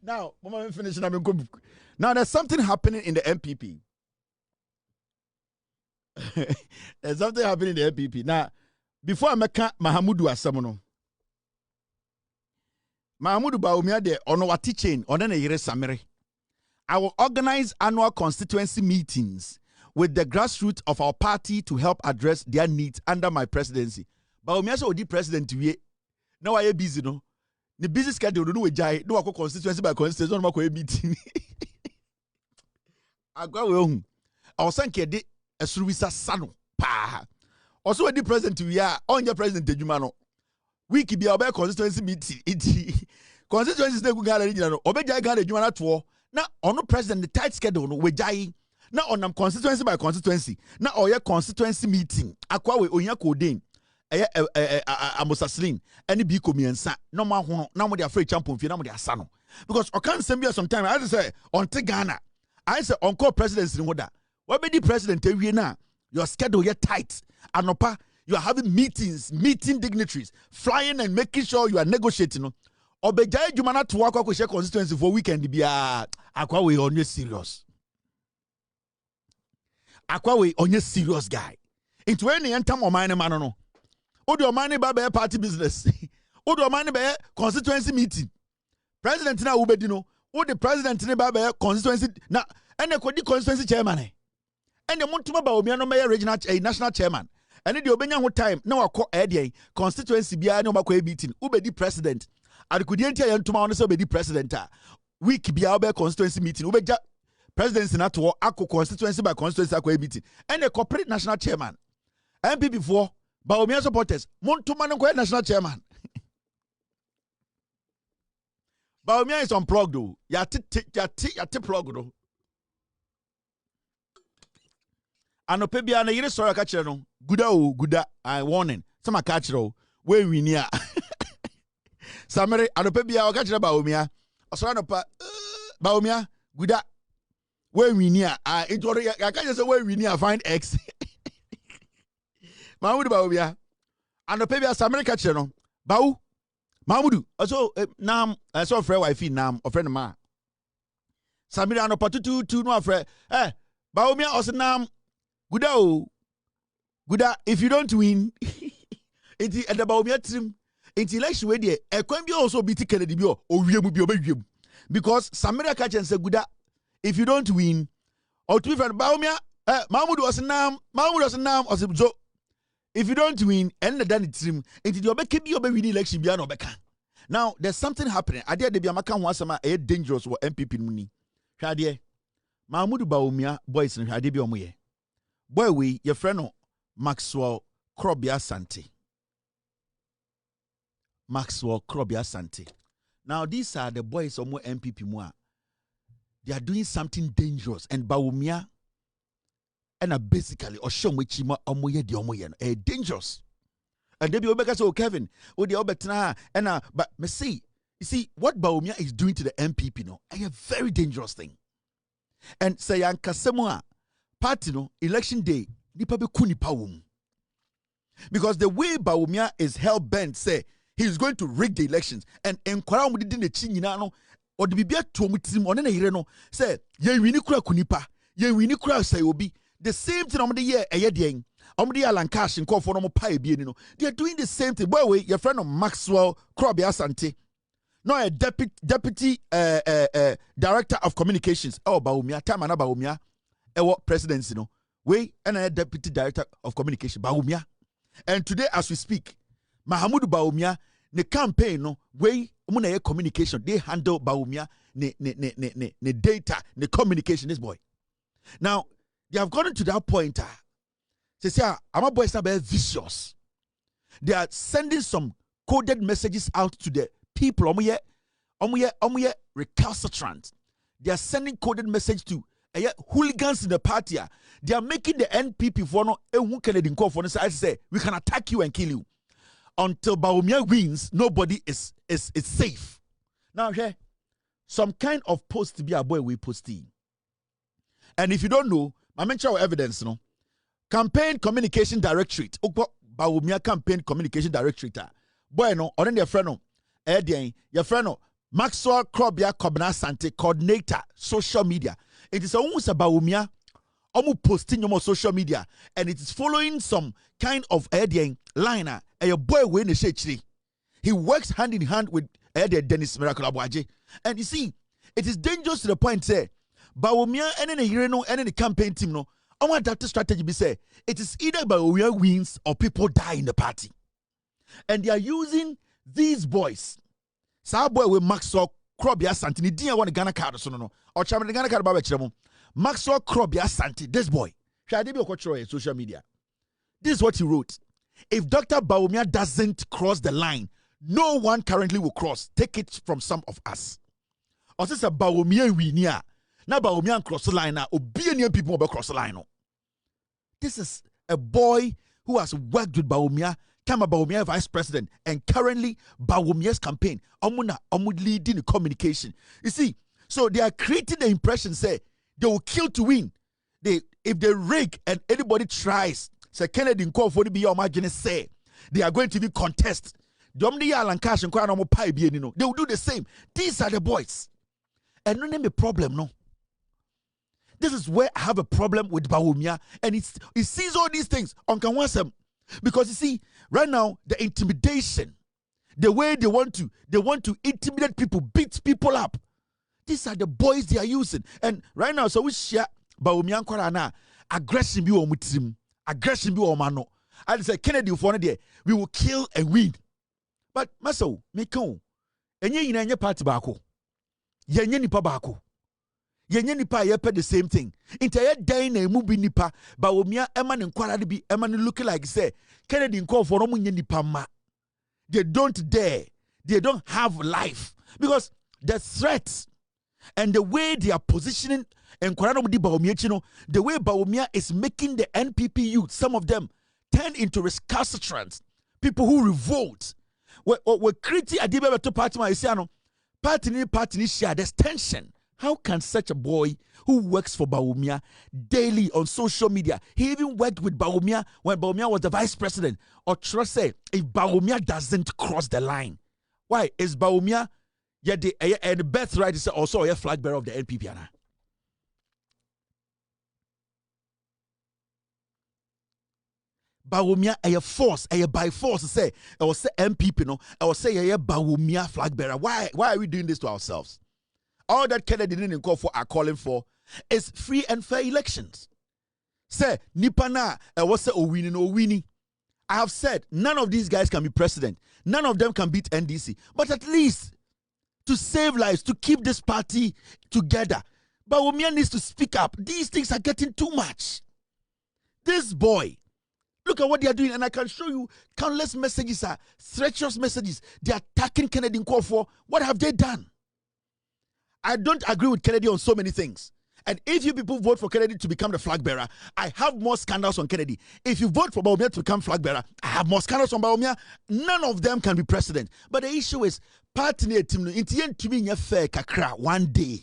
Now, Mama, finish. Now, there's something happening in the MPP. There's something happening in the MPP. Now, before I make Mahamudu Asamono, Mahamudu Bawumia de Onowati chain, Onene Yere Samere. I will organize annual constituency meetings with the grassroots of our party to help address their needs under my presidency. Bawumia so di president we. Now I busy no. The busy schedule no we jai no wako constituency by constituency no wako meeting. Agwa we ohun. Awosanke de esuruwisa sano pa. Also we di president we are onye president ejuma no. Week bi obe constituency meeting iti. Constituency dey go Ghana region no. Obe jai Ghana ejuma na to. Na ono president the tight schedule no we jai. Na onam constituency by constituency. Na oye constituency meeting. Akwa we onya kodin. Amosaslin any bi komiensa no ma ho na mo de afre champion fi na mo de asa no because o can send me sometime I say on Ghana I say on call presidency no da we be the president awie na your schedule get tight anopa you are having meeting dignitaries flying and making sure you are negotiating no obeja adwuma na to akwa share constituency for weekend bia akwa we onye serious guy into any enter mo man no Odo money ba be party business. Odo money be constituency meeting. President na ubedi no. Odo president ne ba be constituency na ene kodi constituency chairman e. Ene montuma Bawumia no be regional national chairman. Ene de obenya ho time na wakọ e constituency bia ne obakọ meeting. Ubedi president. Adikudi entia ye ntuma no se obedi president a. Week bia obe constituency meeting. Ubeja presidency na to akọ constituency by constituency akọ meeting. Ene corporate national chairman. MPP for Bawumia supporters, Montuma no national chairman. Bawumia is unplugged though. Yati plug though. Anope bia na yire soro ka kire no. Guda I warning. Sama ka kire o. We winia. Samere anope bia o ka kire Bawumia. Osoro anopa Bawumia guda. We winia. Intoro ya ka say we winia find X. Mamudu Bawumia. Anope bia Samere ka kire no. Bawu. Mamudu. Also nam so frɛ wife nam o friend ma. Samere anopa tutu no afrɛ. Bawumia osinam Guda o. Guda if you don't win enti the Bawumia trim enti election we there ekwan bi also be Kennedy bi o wiemu bi obewiem because Samere ka kire say Guda if you don't win or to be friend Bawumia Mamudu osinam osibzo if you don't win, and the Danny trim, into the Obeki win election beyond Obeka. Now, there's something happening. I dare the Biamaka was a dangerous or MPP Muni. Shadie Mahmoud Bawumia, boys and Hadibi Omuye. Boy, we, your friend Maxwell Krobia Santi. Maxwell Krobia Santi. Now, these are the boys of more MPP Mua. They are doing something dangerous, and Bawumia. And basically, or show which omoye di omoye dangerous. And they be obeka so Kevin, the obetna and but me see, you see what Bawumia is doing to the MPP no, a very dangerous thing. And say Kasemwa party no election day, nipa be kuni pawum. Because the way Bawumia is hell bent, say he's going to rig the elections and enkwara mu di ne chinyina no, or the bibia to mu tim one na yire no, say ye wini kura kunipa, ye wini kura say obi. The same thing on the year a year ding. On the Alan Cash and call for no pie being. They are doing the same thing. By the way, your friend of Maxwell Krobia Santi. No, a deputy director of communications. Oh, Bawumia, time and Bawumia. Presidency, no. We and a deputy director of communication. Bawumia. And today, as we speak, Mahamudu Bawumia, the campaign, no, we muna communication. They handle Bawumia, ne data, the communication, this boy. Now, they have gotten to that point. They say, our boys are very vicious. They are sending some coded messages out to the people. Recalcitrant. They are sending coded message to hooligans in the party. They are making the NPP for no who can say we can attack you and kill you. Until Bawumia wins, nobody is safe. Now here, some kind of post to be a boy we posting. And if you don't know, I mention our evidence, no. Campaign Communication Directorate. Bawumia Campaign Communication Directorate. Boy, no, on your friend, no. Your friend, no. Maxwell Krobia Kobna Sante, coordinator, social media. It is almost about Bawumia, almost posting on social media, and it is following some kind of liner. A boy when he works hand in hand with Dennis Miracle Abwaje. And you see, it is dangerous to the point say, Bawumia and then the campaign team no. I want that strategy be say it is either Bawumia wins or people die in the party. And they are using these boys. Sa boy with Maxwell Krobia Santini didn't want Ghana card so no. Or Chairman Ghana card about Maxwell Krobia Santi, this boy. Social media. This is what he wrote. If Dr. Bawumia doesn't cross the line, no one currently will cross. Take it from some of us. Or since a Bawumia winia. Now Bawumia cross the line now. Obedient people will cross the line. This is a boy who has worked with Bawumia. Kama Bawumia vice president, and currently Bawumia's campaign leading the communication. You see, so they are creating the impression say they will kill to win. If they rig and anybody tries, say Kennedy call for the be your say they are going to be contest. They will do the same. These are the boys, and no name a problem no. This is where I have a problem with Bawumia, and it sees all these things on Kanwasem. Because you see, right now, the intimidation, the way they want to intimidate people, beat people up. These are the boys they are using. And right now, so we share Bawumia Kwarana, aggression be on mutim, aggression be on mano. I say Kennedy for there, we will kill and win. But Maso, Meko, and ye party bako. Ye nipa bako. Yenye nipa yepe the same thing. Inte ye day na emu bi nipa Bawumia eman nkwara bi eman look like say Kennedy call for no munye nipa ma. They don't dare. They don't have life because the threats and the way they are positioning nkwara no di Bawumia chino, the way Bawumia is making the NPP youth, some of them turn into recalcitrants, people who revolt. We create a debate to party ma isiano. Party ni share. There's tension. How can such a boy who works for Bawumia daily on social media, he even worked with Bawumia when Bawumia was the vice president, or trust say, if Bawumia doesn't cross the line, why is Bawumia the birthright is also a flag bearer of the NPP? Bawumia a force, a by force say, I will say MPP no, I will say a Bawumia flag bearer. Why are we doing this to ourselves? All that Kennedy didn't call for are calling for is free and fair elections. Say, Nipana, was say winning. I have said none of these guys can be president. None of them can beat NDC. But at least to save lives, to keep this party together, Bawumia needs to speak up. These things are getting too much. This boy, look at what they are doing, and I can show you countless messages, treacherous messages. They are attacking Kennedy call for. What have they done? I don't agree with Kennedy on so many things. And if you people vote for Kennedy to become the flag bearer, I have more scandals on Kennedy. If you vote for Bawumia to become flag bearer, I have more scandals on Bawumia. None of them can be president. But the issue is, partner team to be fair kakra one day.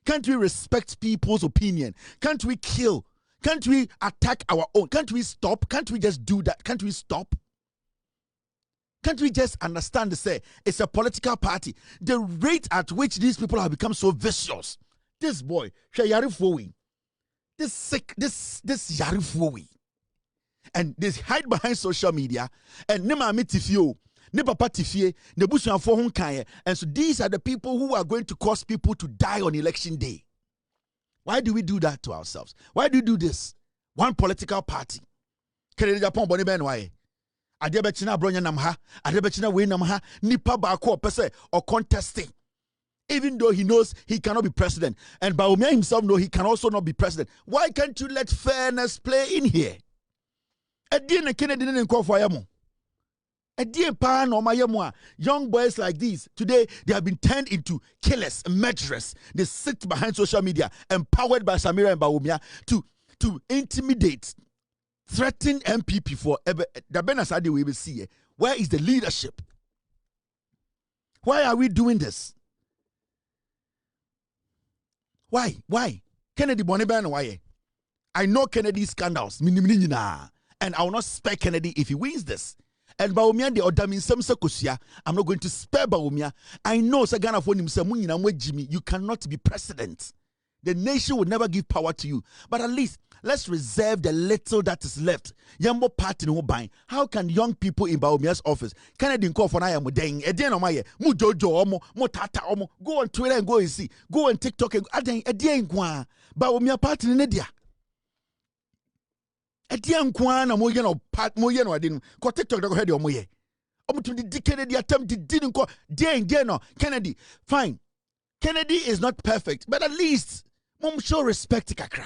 Can't we respect people's opinion? Can't we kill? Can't we attack our own? Can't we stop? Can't we just do that? Can't we stop? Can't we just understand to say it's a political party? The rate at which these people have become so vicious. This boy, this sick, this Yarifowi. And they hide behind social media and Nema Mitifio, Nepapa Tifie, Nebusha Fohunkaye. And so these are the people who are going to cause people to die on election day. Why do we do that to ourselves? Why do we do this? One political party. Kennedy Japan Boni Benway. Adebechina bronya namha, adebechina we namha, nipa bako pese or contesting. Even though he knows he cannot be president, and Bawumia himself knows he can also not be president. Why can't you let fairness play in here? Ediye Kennedy didn't call for yamu. Ediye pan or mayamwa. Young boys like these today, they have been turned into killers, murderers. They sit behind social media, empowered by Samira and Bawumia to intimidate, threaten MPP forever. The Benasadi we will see. Where is the leadership? Why are we doing this? Why? Kennedy Boniban, why? I know Kennedy's scandals. And I will not spare Kennedy if he wins this. And Bawumia the Odamin Samsa Kosia. I'm not going to spare Bawumia. I know Sagana for him Jimmy. You cannot be president. The nation will never give power to you. But at least let's reserve the little that is left. Yambo party no buying. How can young people in Bawumia's office Canadian call for Naya Mudeng, Edian Omaye, Mujojo Omo, Motata Omo, go on Twitter and go and see, go on TikTok and Edian Kwa Bawumia party in India. Edian Kwan and Moyano Pat Moyano, I didn't call TikTok to head your Moye. To the Kennedy attempt didn't call Dang Kennedy. Fine. Kennedy is not perfect, but at least Mom show respect to Kakra.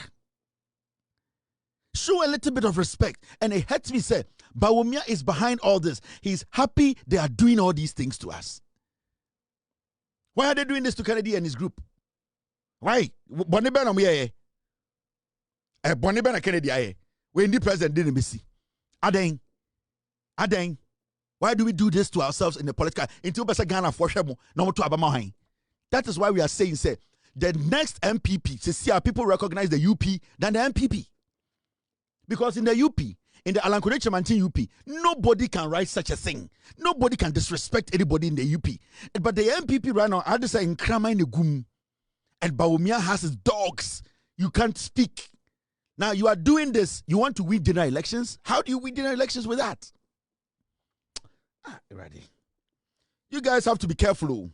Show a little bit of respect. And it hurts me say, Bawumia is behind all this. He's happy they are doing all these things to us. Why are they doing this to Kennedy and his group? Why? Bonibana Muye. Bonibana Kennedy. When the president didn't miss. Adeng. Why do we do this to ourselves in the political? Until Basa Ghana for Shemo, no to Abamahain. That is why we are saying, say, the next MPP, to see how people recognize the UP than the MPP. Because in the UP, in the Kyeremanten UP, nobody can write such a thing. Nobody can disrespect anybody in the UP. But the MPP right now, I just say in Krama in the Gum. And Bawumia has his dogs. You can't speak. Now you are doing this. You want to win general elections? How do you win general elections with that? Ready. You guys have to be careful.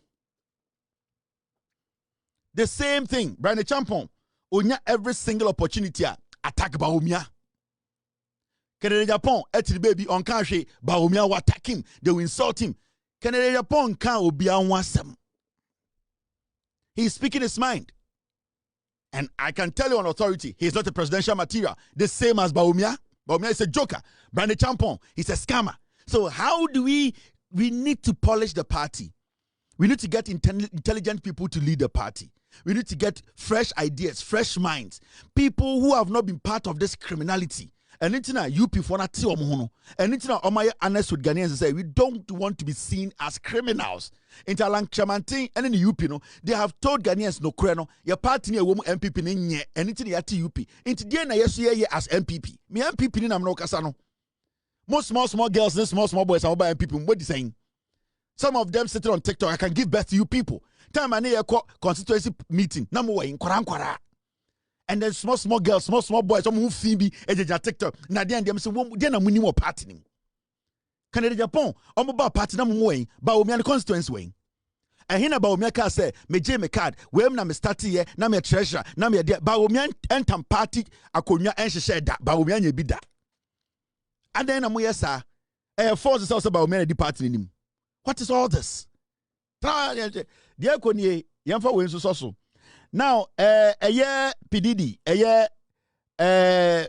The same thing, Brian Champon. Onya every single opportunity attack Bawumia. Canada Japan, the baby on Kashi, Bawumia will attack him. They will insult him. Canada Japan can't be on one. He's speaking his mind. And I can tell you on authority, he's not a presidential material. The same as Bawumia. Bawumia is a joker. Brian Champon, he's a scammer. So how do we need to polish the party? We need to get intelligent people to lead the party. We need to get fresh ideas, fresh minds. People who have not been part of this criminality. And it's not UP for not and it's not my honest with Ghanaians say we don't want to be seen as criminals. In Kyeremanten and in the UP, they have told Ghanaians no creno, your party near woman MPP in and it's the UP. Into the end, yes, as MPP. Me MPP in Amno Casano. Most small girls and small boys are by MPP. What are you saying? Some of them sitting on TikTok. I can give birth to you people. Time I need a constituency meeting. Number one in Kwara. And then small girls, small boys, some who Phoebe, a TikTok. Now they say, "Then I'm winning more party." Canada Japan, about party number one, Bawumia constituency way. And here Bawumia can say, "Me J me card. Where na me start here, na me treasure, na me there." Bawumia enter party, akonya and she share that. Bawumia nye bida. And then I'm here, sir. Force is also Bawumia the party in him. What is all this? Dear Konye, Yamfa wins so. Now, a year PDD, a year, a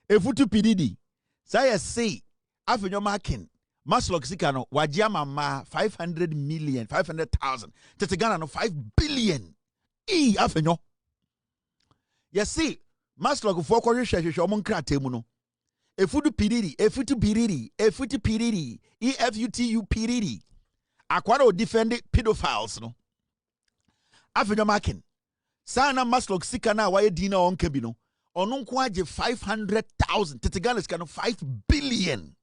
futu PDD. Say, say, Afenyo-Markin, MASLOC Sikano, Wajama ma 500 million, 500,000. Tetegana no 5 billion. Afenyo. You see, MASLOC for correction, Shomon Kratemuno. A futu PDD, a futu PDD, EFUTU PDD. Aquaro defended pedophiles, no. Afenyo-Markin. Sana MASLOC Sikana waye dina on kebino. Onon kwaje 500,000. Tetegana is kind of 5 billion.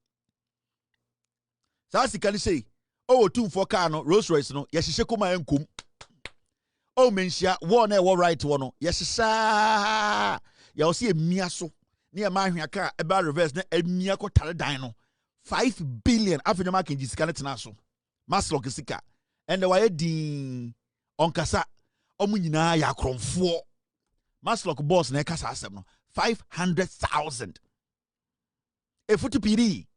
Sasi can say, oh, 2 for car no Rolls Royce no. Yeshishe kuma enkum. Oh, menshia one right one. Yeshisha. Ya see a miaso. Near my car about reverse na a miako taladino. 5 billion. Afenyo-Markin jisikana tenaso. MASLOC Sika. And the waye din on kasa. Omunyina ya kromfo. MASLOC boss na kasa asem no 500,000. A futu piriri.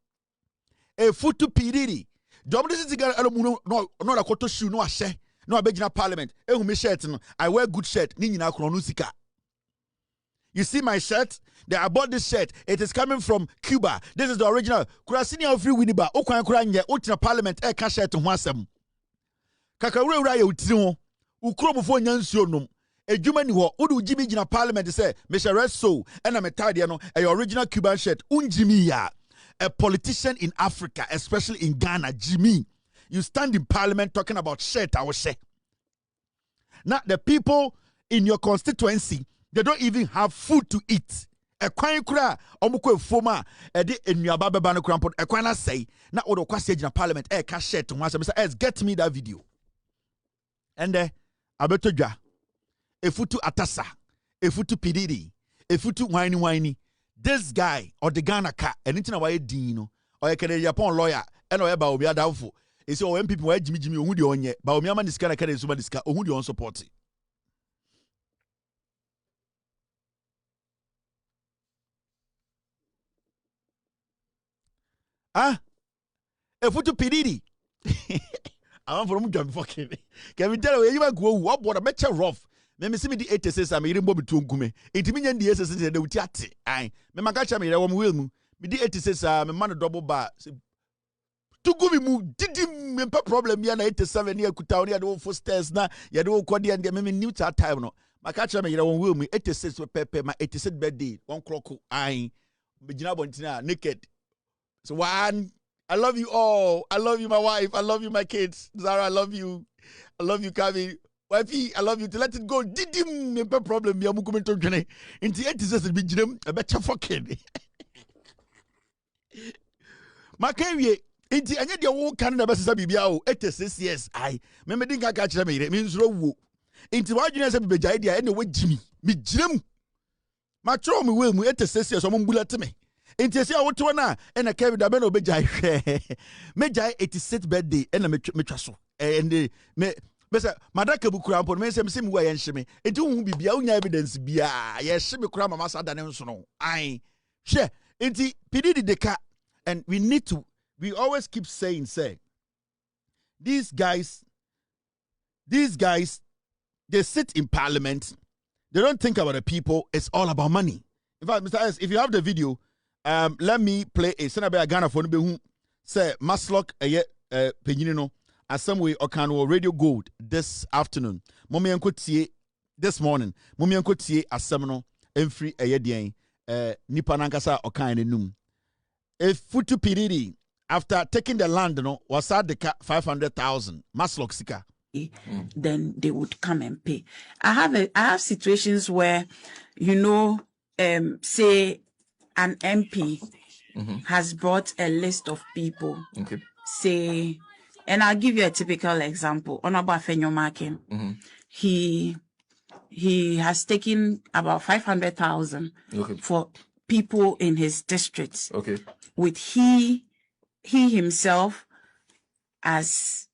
Domini siga no na koto shoe no ahye. No abegina parliament. Ehu me shirt no. I wear good shirt. Ni nyina krono sika. You see my shirt? I bought this shirt. It is coming from Cuba. This is the original. Kurasini of free winiba. Okwan kuranye. Utina parliament. Ka shirt ho asem. Kakawura ura ye utino. Ukromfo nyansio nom. Ejuma ni ho. Udu ujimi jina parliament say, "Mr. Red Soul, and I'm a tidy no, a original Cuban shirt. Unjimi ya. A politician in Africa, especially in Ghana, Jimmy. You stand in parliament talking about shirt, I will say. Now, the people in your constituency, they don't even have food to eat. kwan kura omukọ efoma e de enuaba beba no kura mpo e kwan na sei na wo do kwase agina parliament ka shirt ho asem say get me that video and abetodwa efutu atasa efutu pididi efutu whiny this guy or the Ghana ka anything na why din no or ye kede Japan lawyer and or Bawumia dawfo e say o MPP why jimi ohun de onye Bawumia man diska na kede suma diska ohun de on support efutu pididi I want from jam fucking can we tell you go what board a rough me see me the 86 am ire mbo bitu nkume intimi nya the 86 de wuti ate ai me maka me ire wo mu me the 86 me man double bar to go mu didi me problem ya na 87 ya kuta ya de full stairs na ya de ko de and me new time no maka me ire wo mu 86 pepe my 86 birthday 1 clock ai me gina bontina naked so one I love you all. I love you, my wife. I love you, my kids. Zara, I love you. I love you, Kavi. Wifey, I love you. To let it go. Didim, no problem. Me amu kumento jene. Inti 86 be jinem. I bet you fucking. Makewie. Inti anya dia wo kan na besa bibia o 86 years. Ai. Me me dinka ka kire me ire. Me nsuro wo. Inti wa jene se bebeja dia e na we jimi. Me jinem. Ma tro me we mu 86 years o mo mbulate me. Inti se awoto na e na Kevin da be na obeja hwe meja 86th birthday e na metwa so and me say madaka bukura mpo me say me wo ye nhime enti hu bibia unya evidence bia ye hime kura mama sada ne nso no ai hwe enti pididi deka and we always keep saying say these guys they sit in parliament, they don't think about the people, it's all about money. In fact, Mr. S, if you have the video, let me play a Senabe Ghana for who say MASLOC penyini as some way Okano Radio Gold this afternoon. Mommy unko tie this morning. Mommy unko tie asemno emfri eyedien nipa nankasa okan enum. Efutu piriri after taking the land no was at the 500,000 MASLOC sika. Then they would come and pay. I have situations where say an MP has brought a list of people. Okay. Say, and I'll give you a typical example. Honorable Afenyo-Markin, he has taken about 500,000 for people in his districts. Okay. With he himself as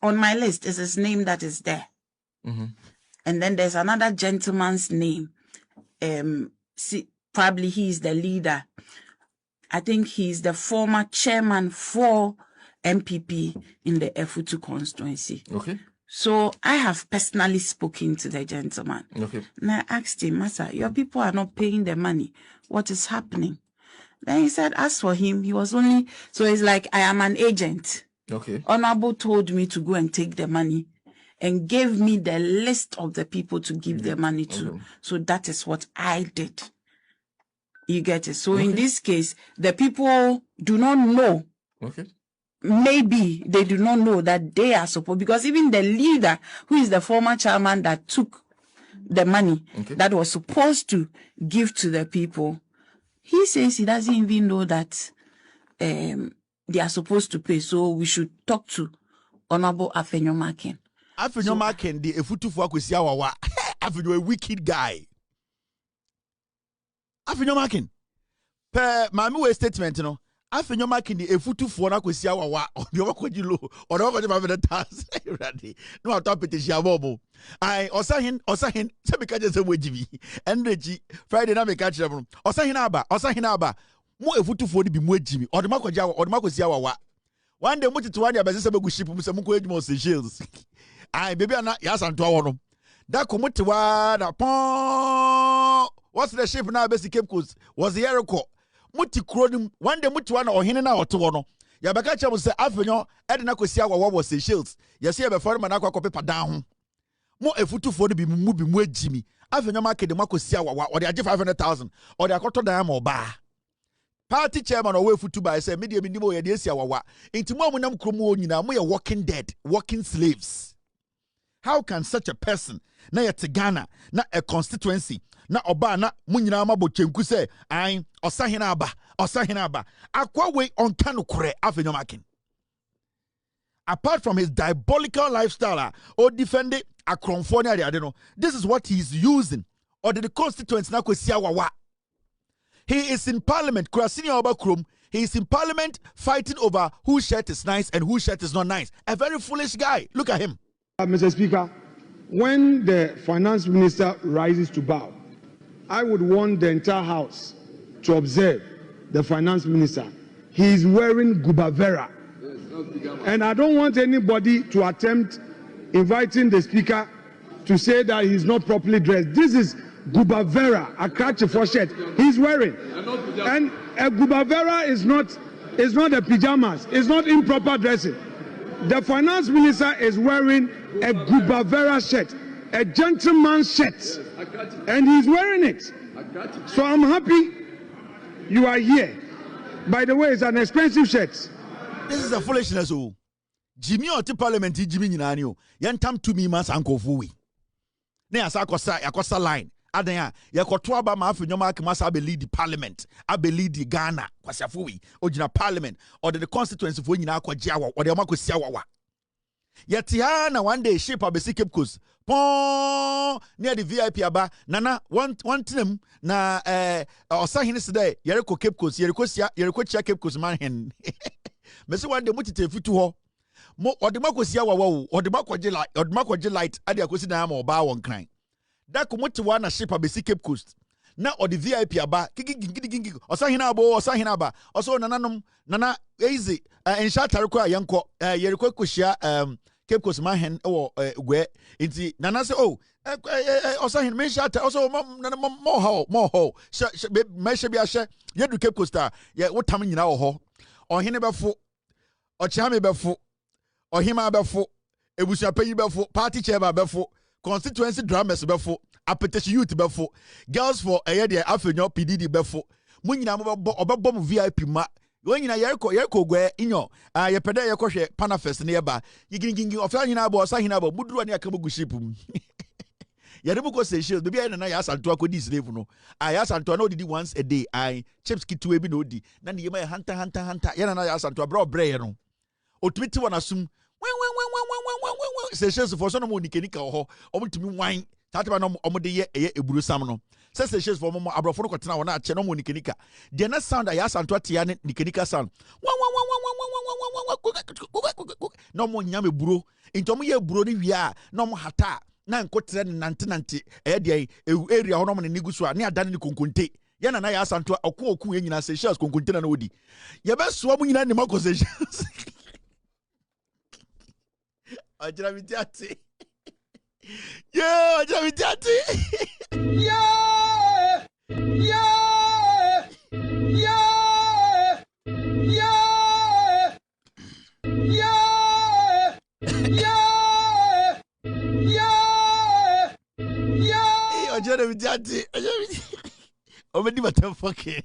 on my list is his name that is there. And then there's another gentleman's name. Probably he is the leader. I think he's the former chairman for MPP in the Afutuo constituency. Okay. So I have personally spoken to the gentleman. Okay. And I asked him, Master, your people are not paying the money. What is happening? Then he said, as for him, he was only, so it's like, I am an agent. Okay. Honorable told me to go and take the money and gave me the list of the people to give the money to. Okay. So that is what I did. You get it? So in this case, the people do not know. Okay. Maybe they do not know that they are supposed, because even the leader, who is the former chairman that took the money that was supposed to give to the people, he says he doesn't even know that they are supposed to pay. So we should talk to Honorable Afenyo-Markin. Afenyo-Markin, the Efutufo akwesi awawa. Afenyo a wicked guy. Afenyo-Markin. Per mami we statement no. Afenyo-Markin the Efutufo na akwesi awawa. Obi okojilo. Odo okoje 500,000. Ready. No atop petition abobo. Ai osahin se me kaje se mojibi. Energy Friday na me kaje no. Osahin aba. Mo Efutufo ni bi mo ejimi. Odo makwesi awawa. One day muti tuwani abese be guship mu se mu ko ejimo Seychelles. Ai baby ana ya santo awo no. Da ko muti wa na pon. What's the ship now basic Cape Coast was the Eriko. Muti kronim one day muti wa na ohene na oto no. Ya beka che mu se Afenyo e de na kwesi awawa was Seychelles. Ya se e be for man akwa pepa dan ho. Mo Efutufo no bi mu ejimi. Afenyo-Markin de makwesi awawa o de age 500,000 o de akoto dan ma oba. Party chairman or Efutu by say media minimo ye de esi awawa. Inti mo amunam kromo nyina mo ye walking dead, walking slaves. How can such a person na yet Ghana na a constituency na oba na munyina mabo chenku say I osahina aba akwa we on kanu kure Afenyo-Markin. Apart from his diabolical lifestyle or defending a California, I don't know. This is what he's using. Or the constituents na kwesi awawa. He is in parliament. He is in parliament fighting over whose shirt is nice and whose shirt is not nice. A very foolish guy. Look at him. Mr. Speaker, when the finance minister rises to bow, I would want the entire house to observe the finance minister. He is wearing gubavera. And I don't want anybody to attempt inviting the speaker to say that he's not properly dressed. This is gubavera, a catch for shirt he's wearing. And a gubavera is not a pajamas. It's not improper dressing. The finance minister is wearing a gubavera shirt, a gentleman's shirt, and he's wearing it. So I'm happy you are here. By the way, it's an expensive shirt. This is a foolishness. Oh, Jimmy or the parliament, Jimmy Ninanio, Yantam to me, Mas Uncle Fui. Nea Sakosa line. Adanya, Yakotwaba Afenyo-Markin must lead the parliament. I believe the Ghana, Kwasafui, Ojina parliament, or the constituency for Yinako Jawa, or the Amako Siawa. Yetiana one day ship a basic Cape Coast. Pon near the VIP aba, Nana, one team, na Osahin today, Yeriko Cape Coast, Yeriko Cape Coast man hen. Messi one day mutite futu mo or the Mako Siawa, or the Mako Light, Adia Cosinam or Bow on crying. That commute to one a ship a basic Cape Coast. Now or the VIP aba, kiki, or Sahinaba, also Nana easy, and Shatarako Yanko, Yeriko Kushia, Cape Coast Mahen or where it's Nana say, oh, Osahin may shatter also more ho, measure be a share, yet to Cape Coast, yet what time in our ho, or Hinebafo, or Chame Bafo, or Hima Bafo, it was a pay before, party chair before. Constituency dramas before, appetition youth before, girls for a year Afenyo PDD before, Munina Obabom VIP ma, when you are Yerko where in your Yapeda Yakoshe Panafest nearby, you can give of Sahinabo, Sahinabo, Budu and Yakabugu shipum. Yarebuko says, maybe I and I asked Antoa could this level. No, I asked Antoa did once a day. I chips kit to a binodi, then you may hunter, Yan and I asked Antoa bro brayano. Or to meet one assume. Sessions for some money can go over to me wine. Tatman Omode a Brusamno. Sessions for Momo Abrafona or not Chenomo Nikanika. The next sound I asked Antoatian Nikanika sound. No more Yami Bro. Into me a brody via no more hata. Nan Cotten Nantinanti, area Honoman and Nigusua near Danny Kunkunte. Yan and I asked Antoa or Kuku in Sessions Kunkuntina Odi. Your best swabbing in the Mako sessions. Ajamitiati. Yeah, Ajamitiati. Yeah. Yeah. Yeah. Yeah. Yeah. Yeah. Yeah. Yeah. Ajamitiati. Omedi matafuke.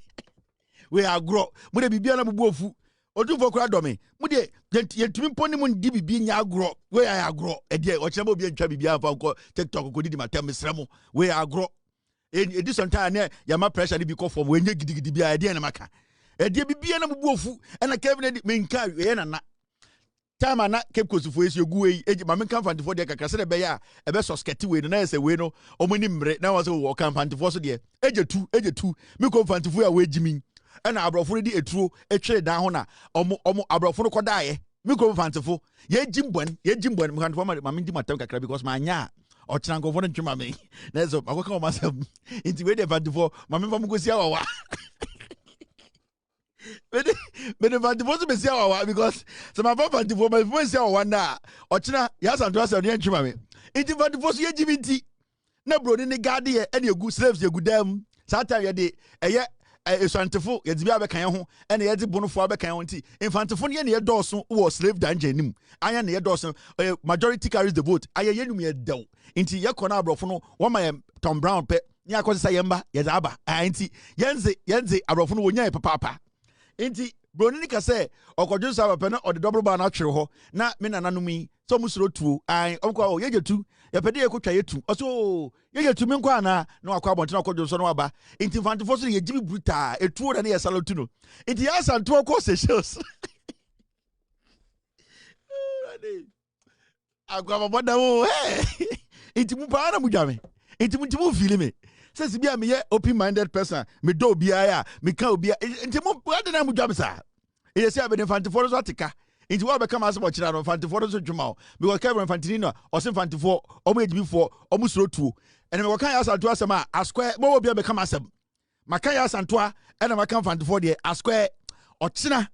We are grow. Mune bibiana bubofu. Odu for crowd me. Mude yentumi poni mun di bibi nya agro. We are agro. Ede o chemo bi ntwa bibi afa ko TikTok ko di matem mesremo. We are agro. Edi sometime na yama pressure di bi ko form we nya gidigidi bi ede na maka. Ede bibi na bubu ofu na Kevin me nka we na. Time na Cape Coast fo esi ogu we eji ma me kan fantifo de kakra se de be ya e be sosketi we na ese we no omoni mre na was wo kan fantifo so de eje tu me ko fantifo ya we jimi. And Abrafo di etro etwe dan ho na omo Abrafo no kodaye me ko fantifo ye jimbon me kan forma ma ndi matam kakra because ma anya o trango fo ntwe ma me na so akoka o masam inti we de fantifo ma me fam go sia wawa me de fantifo so be sia wawa because so ma fantifo ma fo sia wawa na o kina ya santo asa no ntwe ma me inti fantifo so ye jibinti na bro ni gade ye e egu slaves ye gudam satan ye de eye Esantefo yedibi abekan ho ene yedi bonofo abekan ho nti infantefo ne ye dɔɔso wo slave danger nim anya ne ye dɔɔso majority carries the vote aye yenum ye dew nti ye kɔ na abrɔfo no wo ma Tom Brown pe ni akɔse yemba ye za aba nti yenze abrɔfo no wonya ye papa nti broni ni ka sɛ ɔkɔdwo sa papa na ɔde double bar na twere ho na me nananom yi so musoro tuo ai omkwa o yegetu yepede yekotwa yetu oso yegetu me nkwa na akwa abonte na akwadwo so no aba inti fantifo so yegibi bruta etuo na ye salotu no inti ya santo ko Seychelles akwa baboda o inti mu pa na mudwame inti mu feel me says bia me ye open minded person me do bia ya me ka obia inti mu pa na mudwame sa e say abene fantifo so atika inti wa become as much na fantifo so dwuma because Kyeremanten no o se fantifo o mo edibifo o mo suro tuo ene me kan ya santo asema asquare mo obi become asem maka ya santo a ene maka fantifo de asquare o china